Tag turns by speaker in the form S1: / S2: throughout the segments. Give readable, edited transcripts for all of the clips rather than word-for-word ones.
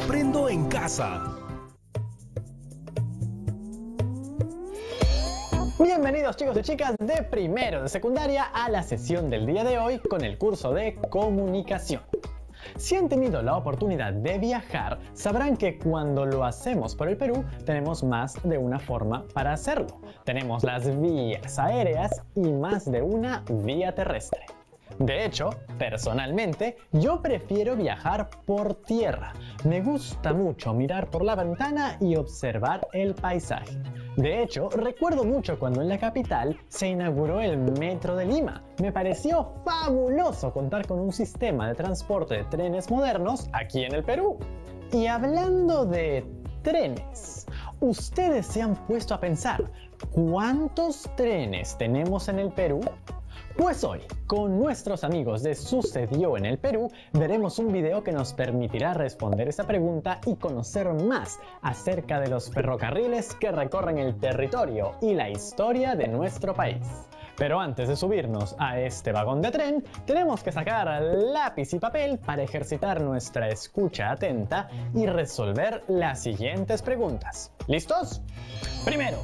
S1: Aprendo en casa.
S2: Bienvenidos chicos y chicas de primero de secundaria a la sesión del día de hoy con el curso de comunicación. Si han tenido la oportunidad de viajar, sabrán que cuando lo hacemos por el Perú, tenemos más de una forma para hacerlo. Tenemos las vías aéreas y más de una vía terrestre. De hecho, personalmente, yo prefiero viajar por tierra. Me gusta mucho mirar por la ventana y observar el paisaje. De hecho, recuerdo mucho cuando en la capital se inauguró el Metro de Lima. Me pareció fabuloso contar con un sistema de transporte de trenes modernos aquí en el Perú. Y hablando de trenes, ¿ustedes se han puesto a pensar cuántos trenes tenemos en el Perú? Pues hoy, con nuestros amigos de Sucedió en el Perú, veremos un video que nos permitirá responder esa pregunta y conocer más acerca de los ferrocarriles que recorren el territorio y la historia de nuestro país. Pero antes de subirnos a este vagón de tren, tenemos que sacar lápiz y papel para ejercitar nuestra escucha atenta y resolver las siguientes preguntas. ¿Listos? Primero,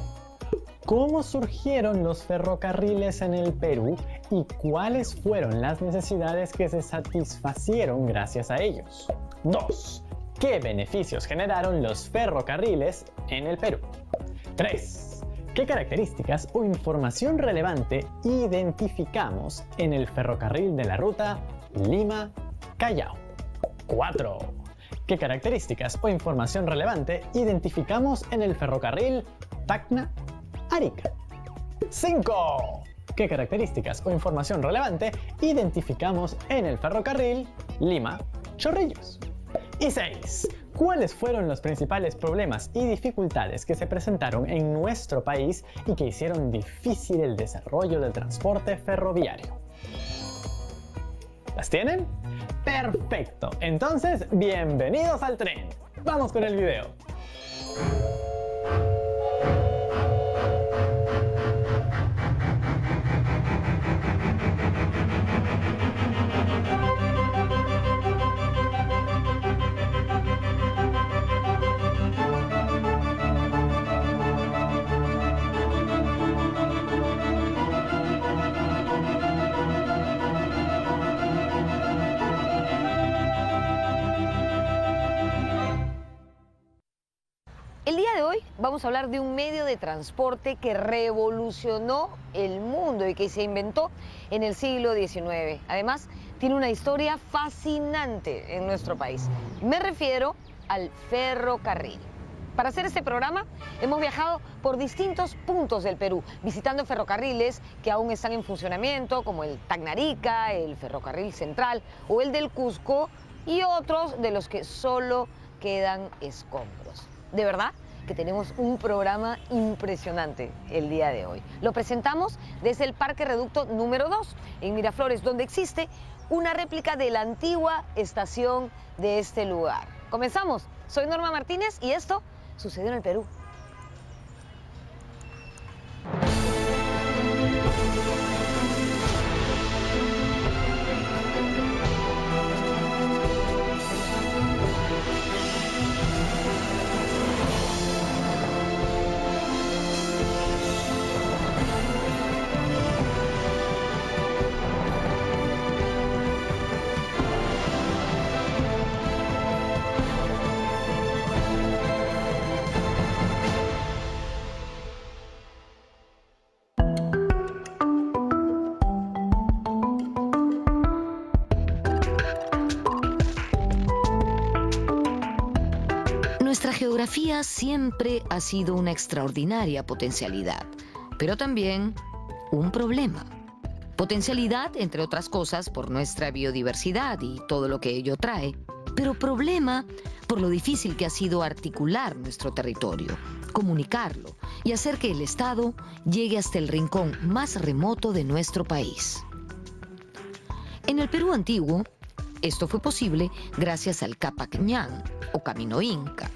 S2: ¿cómo surgieron los ferrocarriles en el Perú y cuáles fueron las necesidades que se satisfacieron gracias a ellos? 2. ¿Qué beneficios generaron los ferrocarriles en el Perú? 3. ¿Qué características o información relevante identificamos en el ferrocarril de la ruta Lima-Callao? 4. ¿Qué características o información relevante identificamos en el ferrocarril Tacna-Arica? 5. ¿Qué características o información relevante identificamos en el ferrocarril Lima-Chorrillos? Y 6. ¿Cuáles fueron los principales problemas y dificultades que se presentaron en nuestro país y que hicieron difícil el desarrollo del transporte ferroviario? ¿Las tienen? ¡Perfecto! Entonces, bienvenidos al tren. ¡Vamos con el video!
S3: El día de hoy vamos a hablar de un medio de transporte que revolucionó el mundo y que se inventó en el siglo XIX. Además, tiene una historia fascinante en nuestro país. Me refiero al ferrocarril. Para hacer este programa hemos viajado por distintos puntos del Perú, visitando ferrocarriles que aún están en funcionamiento, como el Tacna-Arica, el Ferrocarril Central o el del Cusco, y otros de los que solo quedan escombros. De verdad que tenemos un programa impresionante el día de hoy. Lo presentamos desde el Parque Reducto número 2 en Miraflores, donde existe una réplica de la antigua estación de este lugar. Comenzamos. Soy Norma Martínez y esto sucedió en el Perú.
S4: Nuestra geografía siempre ha sido una extraordinaria potencialidad, pero también un problema. Potencialidad, entre otras cosas, por nuestra biodiversidad y todo lo que ello trae, pero problema por lo difícil que ha sido articular nuestro territorio, comunicarlo y hacer que el Estado llegue hasta el rincón más remoto de nuestro país. En el Perú antiguo, esto fue posible gracias al Capac Ñan, o Camino Inca.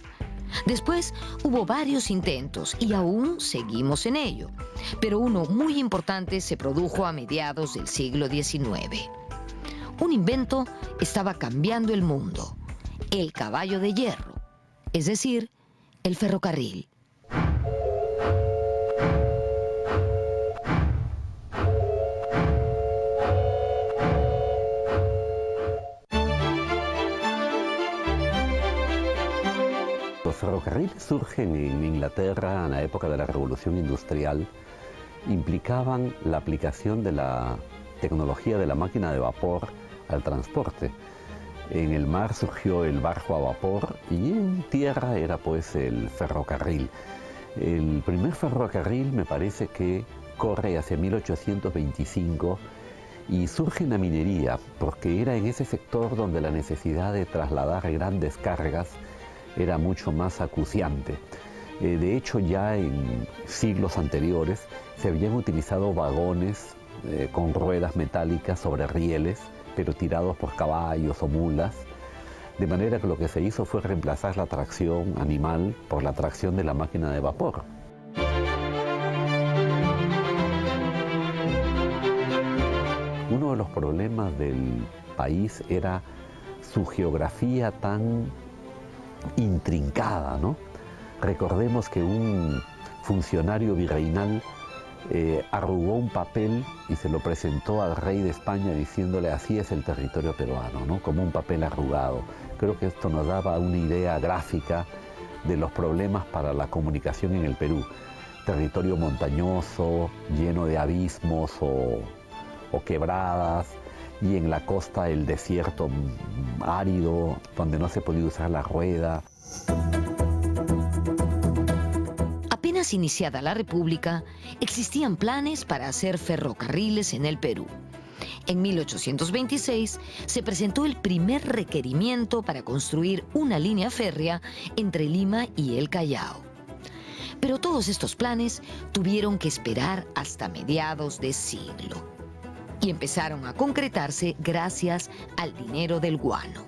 S4: Después hubo varios intentos y aún seguimos en ello, pero uno muy importante se produjo a mediados del siglo XIX. Un invento estaba cambiando el mundo, el caballo de hierro, es decir, el ferrocarril.
S1: Los ferrocarriles surgen en Inglaterra en la época de la Revolución Industrial. Implicaban la aplicación de la tecnología de la máquina de vapor al transporte. En el mar surgió el barco a vapor y en tierra era pues el ferrocarril. El primer ferrocarril me parece que corre hacia 1825 y surge en la minería, porque era en ese sector donde la necesidad de trasladar grandes cargas era mucho más acuciante. De hecho, ya en siglos anteriores se habían utilizado vagones con ruedas metálicas sobre rieles, pero tirados por caballos o mulas, de manera que lo que se hizo fue reemplazar la tracción animal por la tracción de la máquina de vapor. Uno de los problemas del país era su geografía tan intrincada, ¿no? Recordemos que un funcionario virreinal arrugó un papel y se lo presentó al rey de España diciéndole: así es el territorio peruano, ¿no? Como un papel arrugado. Creo que esto nos daba una idea gráfica de los problemas para la comunicación en el Perú. Territorio montañoso, lleno de abismos o quebradas, y en la costa el desierto árido, donde no se podía usar la rueda.
S4: Apenas iniciada la República, existían planes para hacer ferrocarriles en el Perú. En 1826 se presentó el primer requerimiento para construir una línea férrea entre Lima y el Callao. Pero todos estos planes tuvieron que esperar hasta mediados de siglo y empezaron a concretarse gracias al dinero del guano.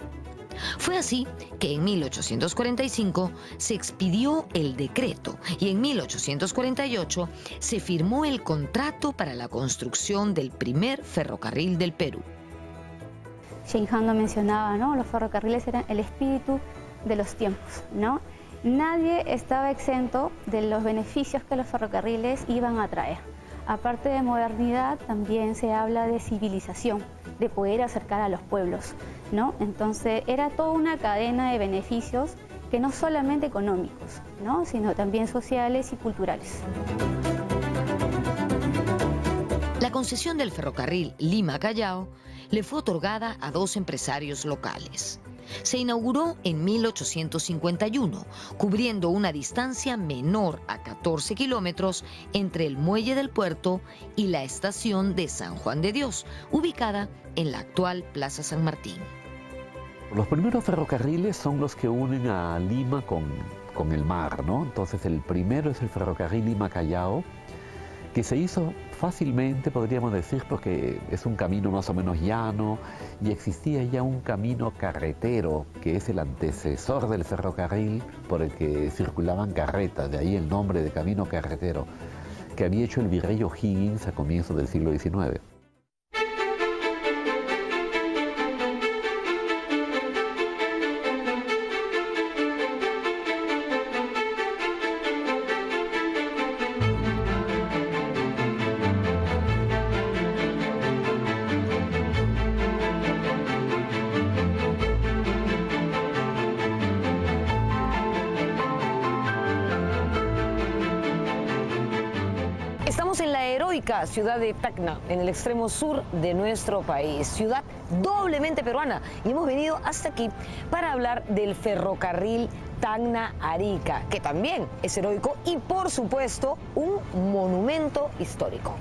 S4: Fue así que en 1845 se expidió el decreto y en 1848 se firmó el contrato para la construcción del primer ferrocarril del Perú.
S5: Shinhan lo mencionaba, ¿no? Los ferrocarriles eran el espíritu de los tiempos, ¿no? Nadie estaba exento de los beneficios que los ferrocarriles iban a traer. Aparte de modernidad, también se habla de civilización, de poder acercar a los pueblos, ¿no? Entonces era toda una cadena de beneficios que no solamente económicos, ¿no? Sino también sociales y culturales.
S4: La concesión del ferrocarril Lima-Callao le fue otorgada a dos empresarios locales. Se inauguró en 1851, cubriendo una distancia menor a 14 kilómetros entre el muelle del puerto y la estación de San Juan de Dios, ubicada en la actual Plaza San Martín.
S1: Los primeros ferrocarriles son los que unen a Lima con el mar, ¿no? Entonces el primero es el ferrocarril Lima-Callao, que se hizo fácilmente, podríamos decir, porque es un camino más o menos llano y existía ya un camino carretero que es el antecesor del ferrocarril por el que circulaban carretas, de ahí el nombre de camino carretero, que había hecho el virrey O'Higgins a comienzos del siglo XIX.
S3: Estamos en la heroica ciudad de Tacna, en el extremo sur de nuestro país, ciudad doblemente peruana, y hemos venido hasta aquí para hablar del ferrocarril Tacna-Arica, que también es heroico y, por supuesto, un monumento histórico.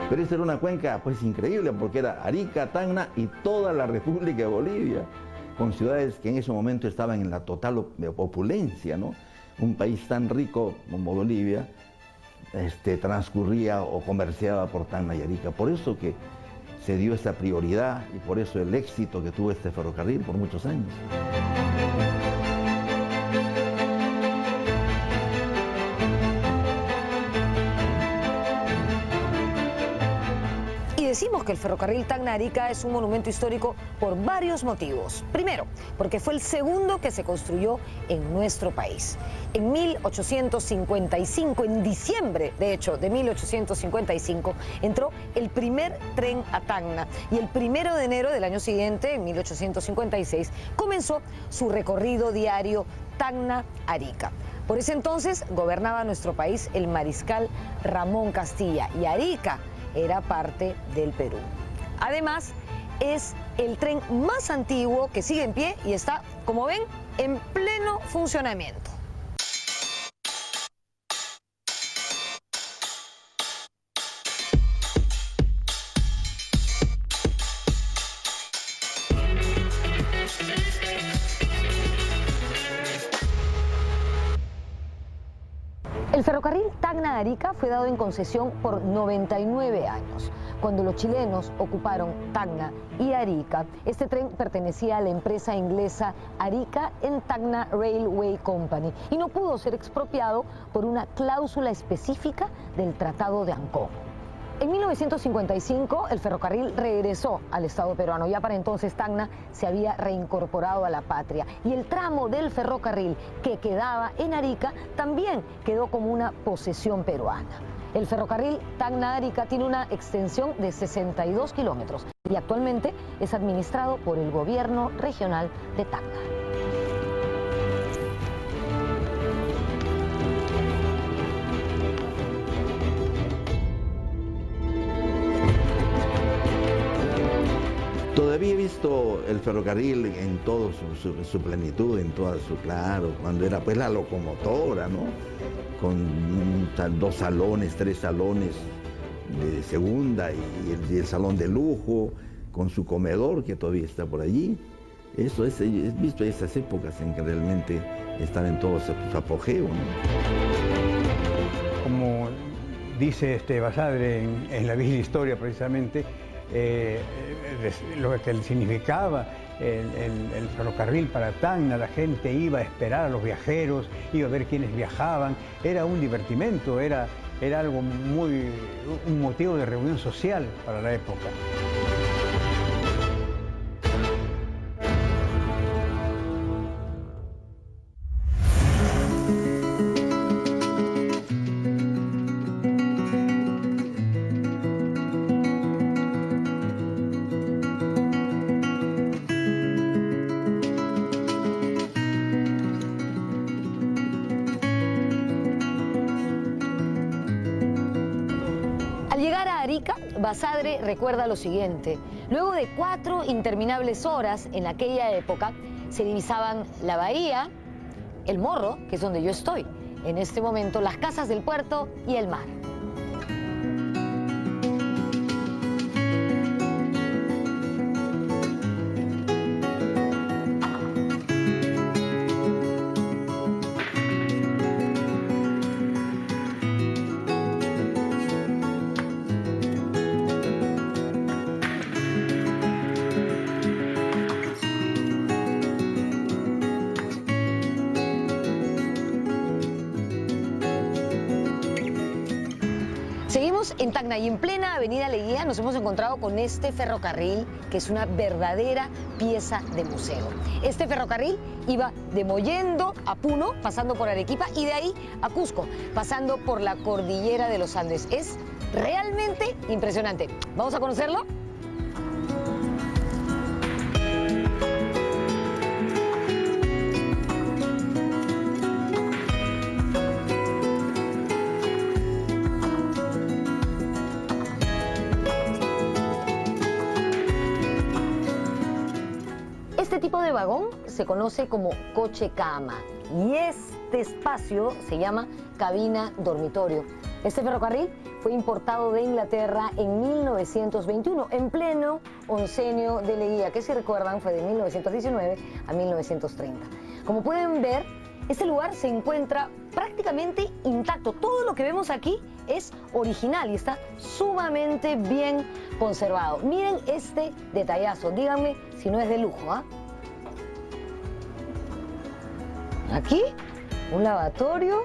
S6: Pero esta era una cuenca pues increíble, porque era Arica, Tacna y toda la República de Bolivia, con ciudades que en ese momento estaban en la total opulencia, ¿no? Un país tan rico como Bolivia transcurría o comerciaba por Tacna y Arica. Por eso que se dio esta prioridad y por eso el éxito que tuvo este ferrocarril por muchos años.
S3: decimos que el ferrocarril Tacna-Arica es un monumento histórico por varios motivos. Primero, porque fue el segundo que se construyó en nuestro país. En 1855, en diciembre, de hecho, de 1855, entró el primer tren a Tacna y el 1 de enero del año siguiente, en 1856, comenzó su recorrido diario Tacna-Arica. Por ese entonces gobernaba nuestro país el mariscal Ramón Castilla y Arica era parte del Perú. Además, es el tren más antiguo que sigue en pie y está, como ven, en pleno funcionamiento. El ferrocarril Tacna-Arica fue dado en concesión por 99 años. Cuando los chilenos ocuparon Tacna y Arica, este tren pertenecía a la empresa inglesa Arica and Tacna Railway Company y no pudo ser expropiado por una cláusula específica del Tratado de Ancón. En 1955 el ferrocarril regresó al Estado peruano. Ya para entonces Tacna se había reincorporado a la patria y el tramo del ferrocarril que quedaba en Arica también quedó como una posesión peruana. El ferrocarril Tacna-Arica tiene una extensión de 62 kilómetros y actualmente es administrado por el gobierno regional de Tacna.
S6: Todavía he visto el ferrocarril en toda su plenitud, en toda su, claro, cuando era pues la locomotora, ¿no? Con 2 salones, 3 salones de segunda y el salón de lujo, con su comedor que todavía está por allí. Eso es, he visto esas épocas en que realmente estaba en todo su apogeo, ¿no?
S7: Como dice Basadre en La Vieja Historia precisamente, lo que significaba el ferrocarril para Tacna, la gente iba a esperar a los viajeros, iba a ver quiénes viajaban, era un divertimento, era algo un motivo de reunión social para la época.
S3: Al llegar a Arica, Basadre recuerda lo siguiente. Luego de 4 interminables horas en aquella época, se divisaban la bahía, el Morro, que es donde yo estoy en este momento, las casas del puerto y el mar. Seguimos en Tacna y en plena avenida Leguía nos hemos encontrado con este ferrocarril que es una verdadera pieza de museo. Este ferrocarril iba de Mollendo a Puno, pasando por Arequipa y de ahí a Cusco, pasando por la cordillera de los Andes. Es realmente impresionante. ¿Vamos a conocerlo? Este tipo de vagón se conoce como coche cama y este espacio se llama cabina dormitorio. Este ferrocarril fue importado de Inglaterra en 1921, en pleno oncenio de Leguía, que si recuerdan fue de 1919 a 1930. Como pueden ver, este lugar se encuentra prácticamente intacto. Todo lo que vemos aquí es original y está sumamente bien conservado. Miren este detallazo, díganme si no es de lujo, ¿ah? Aquí, un lavatorio,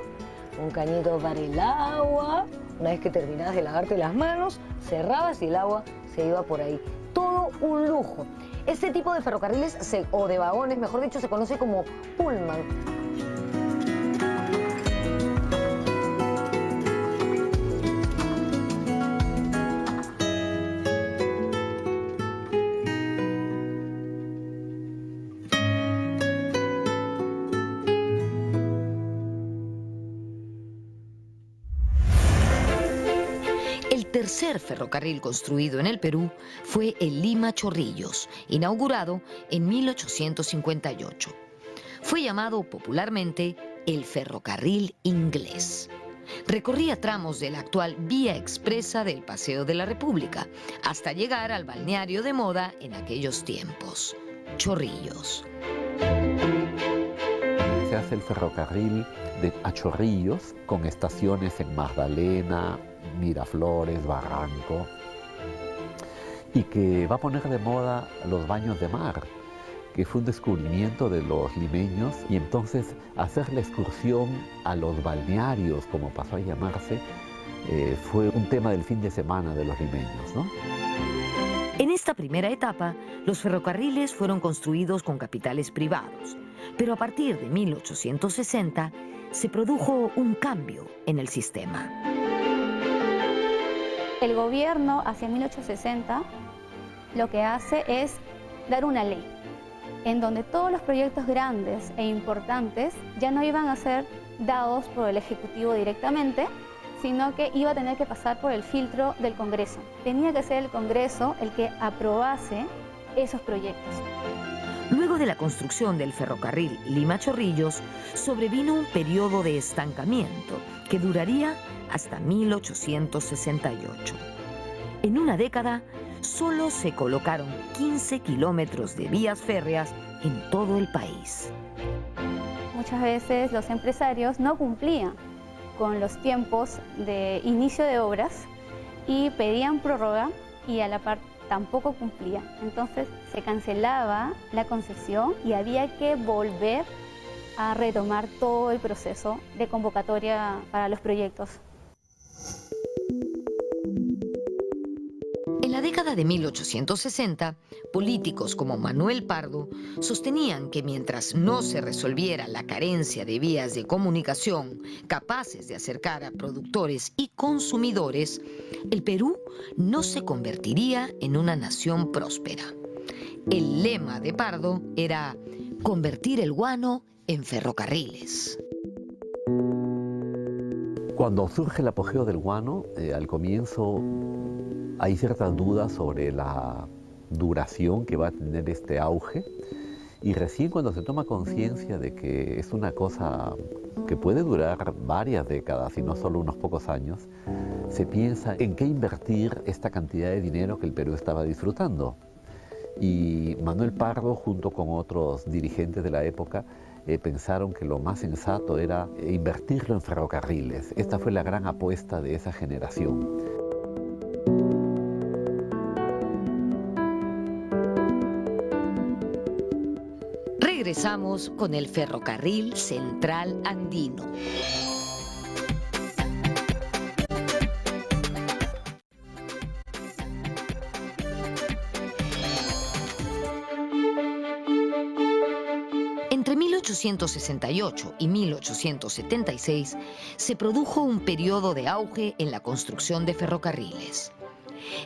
S3: un cañito para el agua, Una vez que terminabas de lavarte las manos, cerrabas y el agua se iba por ahí. Todo un lujo. Este tipo de ferrocarriles, o de vagones, mejor dicho, se conoce como pullman.
S4: El tercer ferrocarril construido en el Perú fue el Lima-Chorrillos, inaugurado en 1858. Fue llamado popularmente el ferrocarril inglés. Recorría tramos de la actual vía expresa del Paseo de la República hasta llegar al balneario de moda en aquellos tiempos, Chorrillos.
S1: Se hace el ferrocarril a Chorrillos con estaciones en Magdalena, Miraflores, Barranco, y que va a poner de moda los baños de mar, que fue un descubrimiento de los limeños, y entonces hacer la excursión a los balnearios, como pasó a llamarse, fue un tema del fin de semana de los limeños, ¿no?
S4: En esta primera etapa, los ferrocarriles fueron construidos con capitales privados, pero a partir de 1860 se produjo un cambio en el sistema.
S5: El gobierno, hacia 1860, lo que hace es dar una ley en donde todos los proyectos grandes e importantes ya no iban a ser dados por el Ejecutivo directamente, sino que iba a tener que pasar por el filtro del Congreso. Tenía que ser el Congreso el que aprobase esos proyectos.
S4: Luego de la construcción del ferrocarril Lima-Chorrillos, sobrevino un periodo de estancamiento que duraría hasta 1868. En una década, solo se colocaron 15 kilómetros de vías férreas en todo el país.
S5: Muchas veces los empresarios no cumplían con los tiempos de inicio de obras y pedían prórroga y a la par tampoco cumplían. Entonces se cancelaba la concesión y había que volver a retomar todo el proceso de convocatoria para los proyectos.
S4: En la década de 1860, políticos como Manuel Pardo sostenían que mientras no se resolviera la carencia de vías de comunicación capaces de acercar a productores y consumidores, el Perú no se convertiría en una nación próspera. El lema de Pardo era convertir el guano en ferrocarriles.
S1: Cuando surge el apogeo del guano, al comienzo hay ciertas dudas sobre la duración que va a tener este auge, y recién cuando se toma conciencia de que es una cosa que puede durar varias décadas y no solo unos pocos años, se piensa en qué invertir esta cantidad de dinero que el Perú estaba disfrutando. Y Manuel Pardo, junto con otros dirigentes de la época, pensaron que lo más sensato era invertirlo en ferrocarriles. Esta fue la gran apuesta de esa generación.
S4: Regresamos con el Ferrocarril Central Andino. Entre 1868 y 1876 se produjo un periodo de auge en la construcción de ferrocarriles.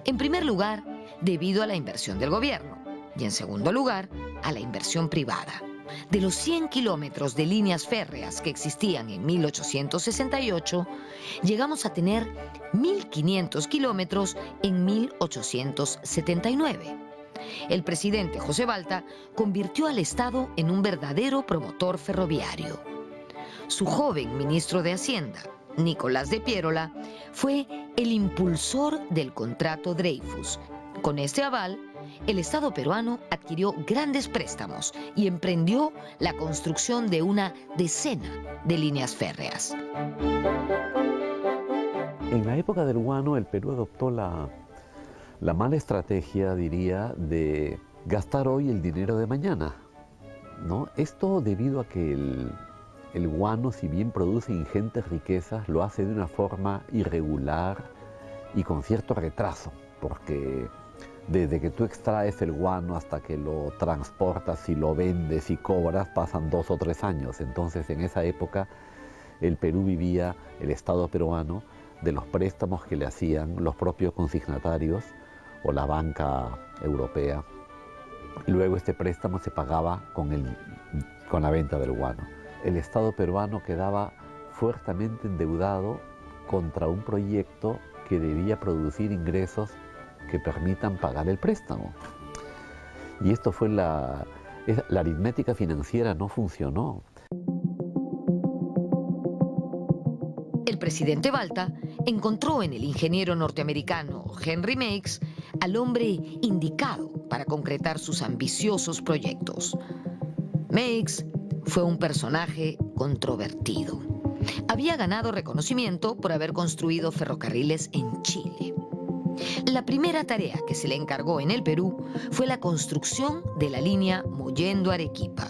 S4: En primer lugar, debido a la inversión del gobierno, y en segundo lugar, a la inversión privada. De los 100 kilómetros de líneas férreas que existían en 1868, llegamos a tener 1.500 kilómetros en 1879. El presidente José Balta convirtió al Estado en un verdadero promotor ferroviario. Su joven ministro de Hacienda, Nicolás de Piérola, fue el impulsor del contrato Dreyfus. Con este aval, el Estado peruano adquirió grandes préstamos y emprendió la construcción de una decena de líneas férreas.
S1: En la época del guano, el Perú adoptó la mala estrategia, diría, de gastar hoy el dinero de mañana, ¿no? Esto debido a que el guano, si bien produce ingentes riquezas, lo hace de una forma irregular y con cierto retraso, porque desde que tú extraes el guano hasta que lo transportas y lo vendes y cobras, pasan 2 o 3 años. Entonces, en esa época, el Perú vivía, el Estado peruano, de los préstamos que le hacían los propios consignatarios o la banca europea. Luego este préstamo se pagaba con la venta del guano. El Estado peruano quedaba fuertemente endeudado contra un proyecto que debía producir ingresos que permitan pagar el préstamo. Y esto fue la aritmética financiera no funcionó.
S4: El presidente Balta encontró en el ingeniero norteamericano Henry Meigs al hombre indicado para concretar sus ambiciosos proyectos. Meigs fue un personaje controvertido. Había ganado reconocimiento por haber construido ferrocarriles en Chile. La primera tarea que se le encargó en el Perú fue la construcción de la línea Mollendo-Arequipa.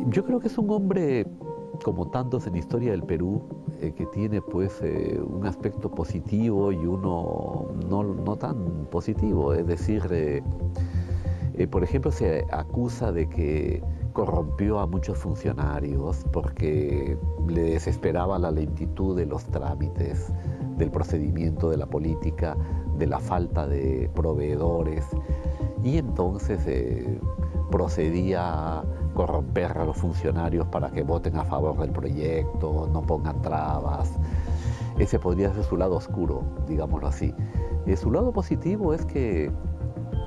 S1: Yo creo que es un hombre, como tantos en la historia del Perú, que tiene pues un aspecto positivo y uno no tan positivo. Es decir, por ejemplo, se acusa de que corrompió a muchos funcionarios porque le desesperaba la lentitud de los trámites, del procedimiento de la política, de la falta de proveedores, y entonces procedía a corromper a los funcionarios para que voten a favor del proyecto, no pongan trabas. Ese podría ser su lado oscuro, digámoslo así. Su lado positivo es que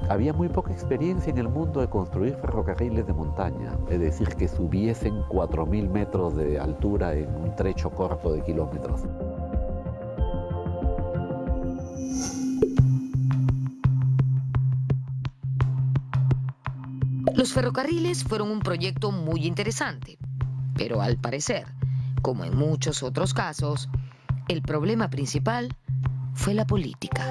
S1: había muy poca experiencia en el mundo de construir ferrocarriles de montaña, es decir, que subiesen 4.000 metros de altura en un trecho corto de kilómetros.
S4: Los ferrocarriles fueron un proyecto muy interesante, pero al parecer, como en muchos otros casos, el problema principal fue la política.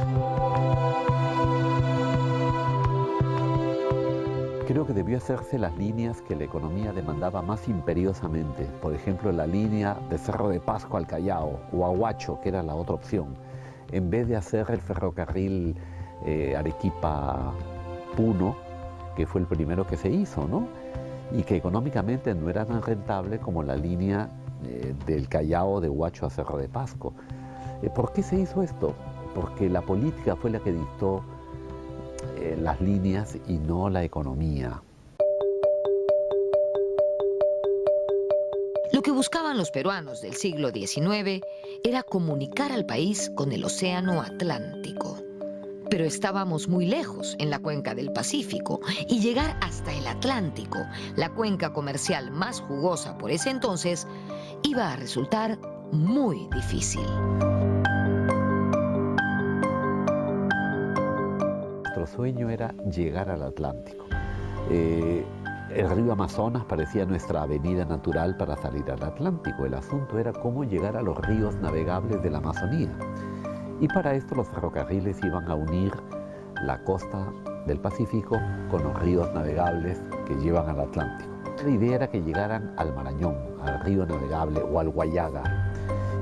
S1: Creo que debió hacerse las líneas que la economía demandaba más imperiosamente. Por ejemplo, la línea de Cerro de Pasco al Callao o a Huacho, que era la otra opción, en vez de hacer el ferrocarril Arequipa-Puno, que fue el primero que se hizo, ¿no? Y que económicamente no era tan rentable como la línea del Callao de Huacho a Cerro de Pasco. ¿Por qué se hizo esto? Porque la política fue la que dictó las líneas y no la economía.
S4: Lo que buscaban los peruanos del siglo XIX era comunicar al país con el Océano Atlántico. Pero estábamos muy lejos en la cuenca del Pacífico y llegar hasta el Atlántico, la cuenca comercial más jugosa por ese entonces, iba a resultar muy difícil.
S1: Nuestro sueño era llegar al Atlántico. El río Amazonas parecía nuestra avenida natural para salir al Atlántico. El asunto era cómo llegar a los ríos navegables de la Amazonía. Y para esto los ferrocarriles iban a unir la costa del Pacífico con los ríos navegables que llevan al Atlántico. La idea era que llegaran al Marañón, al río navegable o al Guayaga.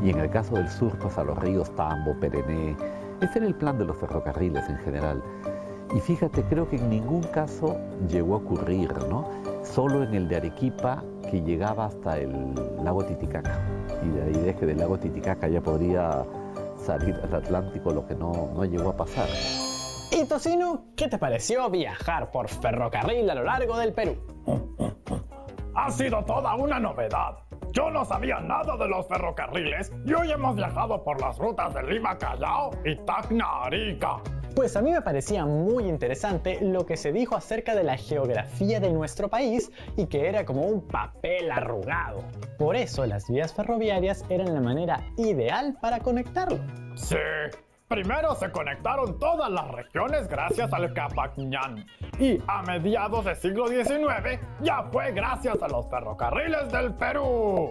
S1: Y en el caso del sur, pues a los ríos Tambo, Perené. Ese era el plan de los ferrocarriles en general. Y fíjate, creo que en ningún caso llegó a ocurrir, ¿no? Solo en el de Arequipa, que llegaba hasta el lago Titicaca. Y de ahí de que del lago Titicaca ya podría salir al Atlántico, lo que no llegó a pasar.
S2: Y Tocino, ¿qué te pareció viajar por ferrocarril a lo largo del Perú?
S8: Ha sido toda una novedad. Yo no sabía nada de los ferrocarriles y hoy hemos viajado por las rutas de Lima-Callao y Tacna-Arica.
S2: Pues a mí me parecía muy interesante lo que se dijo acerca de la geografía de nuestro país y que era como un papel arrugado. Por eso las vías ferroviarias eran la manera ideal para conectarlo.
S8: Sí, primero se conectaron todas las regiones gracias al Capacñán y a mediados del siglo XIX ya fue gracias a los ferrocarriles del Perú.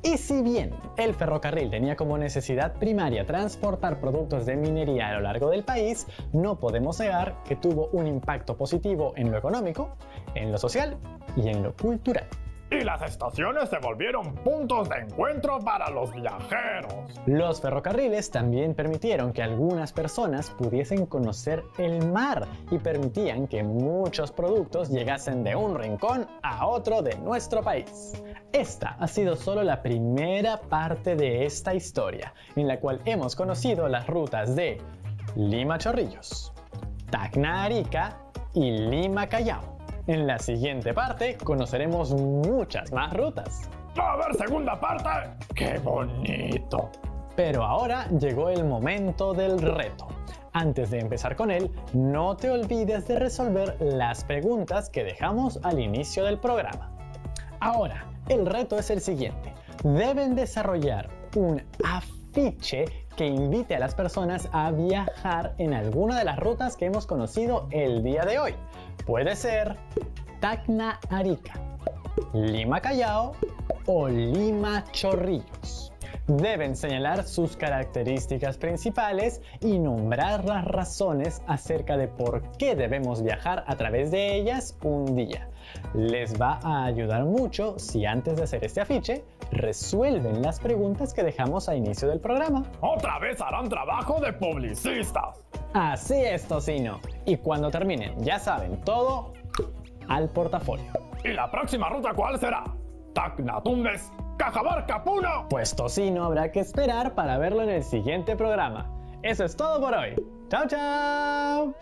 S2: Y si bien el ferrocarril tenía como necesidad primaria transportar productos de minería a lo largo del país, no podemos negar que tuvo un impacto positivo en lo económico, en lo social y en lo cultural.
S8: Y las estaciones se volvieron puntos de encuentro para los viajeros.
S2: Los ferrocarriles también permitieron que algunas personas pudiesen conocer el mar y permitían que muchos productos llegasen de un rincón a otro de nuestro país. Esta ha sido solo la primera parte de esta historia, en la cual hemos conocido las rutas de Lima Chorrillos, Tacna Arica y Lima Callao. En la siguiente parte conoceremos muchas más rutas.
S8: ¿Va a haber segunda parte? ¡Qué bonito!
S2: Pero ahora llegó el momento del reto. Antes de empezar con él, no te olvides de resolver las preguntas que dejamos al inicio del programa. Ahora, el reto es el siguiente. Deben desarrollar un afiche que invite a las personas a viajar en alguna de las rutas que hemos conocido el día de hoy. Puede ser Tacna Arica, Lima Callao o Lima Chorrillos. Deben señalar sus características principales y nombrar las razones acerca de por qué debemos viajar a través de ellas un día. Les va a ayudar mucho si antes de hacer este afiche resuelven las preguntas que dejamos a inicio del programa.
S8: ¡Otra vez harán trabajo de publicistas!
S2: Así es, Tocino. Y cuando terminen, ya saben, todo al portafolio.
S8: ¿Y la próxima ruta cuál será? ¿Tacna Tumbes? ¿Cajamarca Puno?
S2: Pues Tocino habrá que esperar para verlo en el siguiente programa. Eso es todo por hoy. ¡Chao, chao!